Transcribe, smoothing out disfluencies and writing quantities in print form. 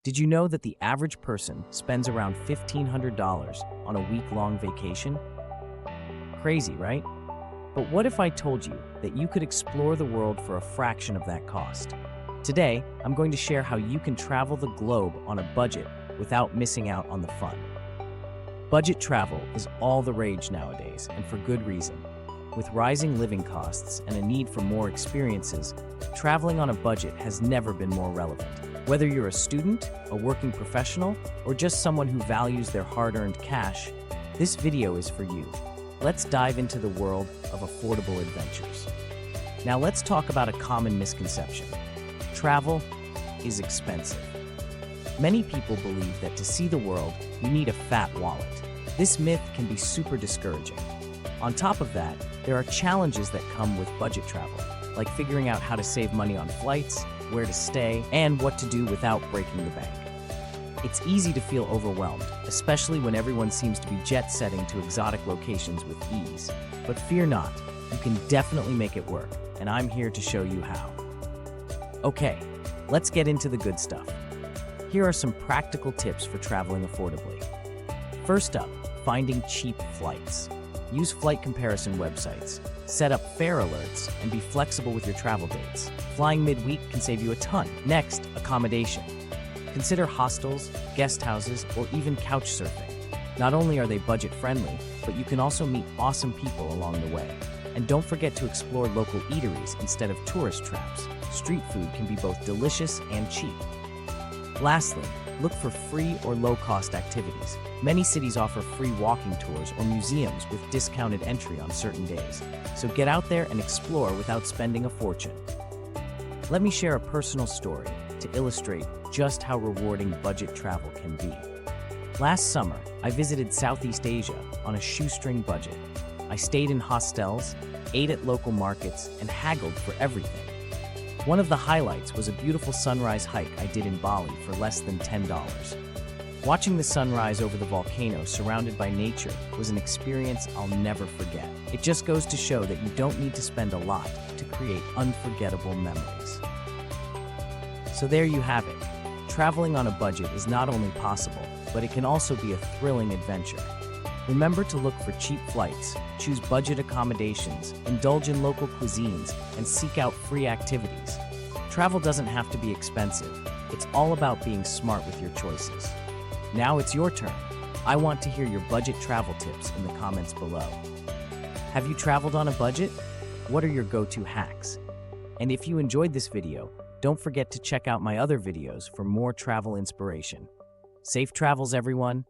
Did you know that the average person spends around $1,500 on a week-long vacation? Crazy, right? But what if I told you that you could explore the world for a fraction of that cost? Today, I'm going to share how you can travel the globe on a budget without missing out on the fun. Budget travel is all the rage nowadays, and for good reason. With rising living costs and a need for more experiences, traveling on a budget has never been more relevant. Whether you're a student, a working professional, or just someone who values their hard-earned cash, this video is for you. Let's dive into the world of affordable adventures. Now let's talk about a common misconception. Travel is expensive. Many people believe that to see the world, you need a fat wallet. This myth can be super discouraging. On top of that, there are challenges that come with budget travel, like figuring out how to save money on flights, where to stay, and what to do without breaking the bank. It's easy to feel overwhelmed, especially when everyone seems to be jet-setting to exotic locations with ease. But fear not, you can definitely make it work, and I'm here to show you how. Okay, let's get into the good stuff. Here are some practical tips for traveling affordably. First up, finding cheap flights. Use flight comparison websites, set up fare alerts, and be flexible with your travel dates. Flying midweek can save you a ton. Next, accommodation. Consider hostels, guest houses, or even couch surfing. Not only are they budget-friendly, but you can also meet awesome people along the way. And don't forget to explore local eateries instead of tourist traps. Street food can be both delicious and cheap. Lastly, look for free or low-cost activities. Many cities offer free walking tours or museums with discounted entry on certain days. So get out there and explore without spending a fortune. Let me share a personal story to illustrate just how rewarding budget travel can be. Last summer, I visited Southeast Asia on a shoestring budget. I stayed in hostels, ate at local markets, and haggled for everything. One of the highlights was a beautiful sunrise hike I did in Bali for less than $10. Watching the sunrise over the volcano surrounded by nature was an experience I'll never forget. It just goes to show that you don't need to spend a lot to create unforgettable memories. So there you have it. Traveling on a budget is not only possible, but it can also be a thrilling adventure. Remember to look for cheap flights, choose budget accommodations, indulge in local cuisines, and seek out free activities. Travel doesn't have to be expensive. It's all about being smart with your choices. Now it's your turn. I want to hear your budget travel tips in the comments below. Have you traveled on a budget? What are your go-to hacks? And if you enjoyed this video, don't forget to check out my other videos for more travel inspiration. Safe travels, everyone,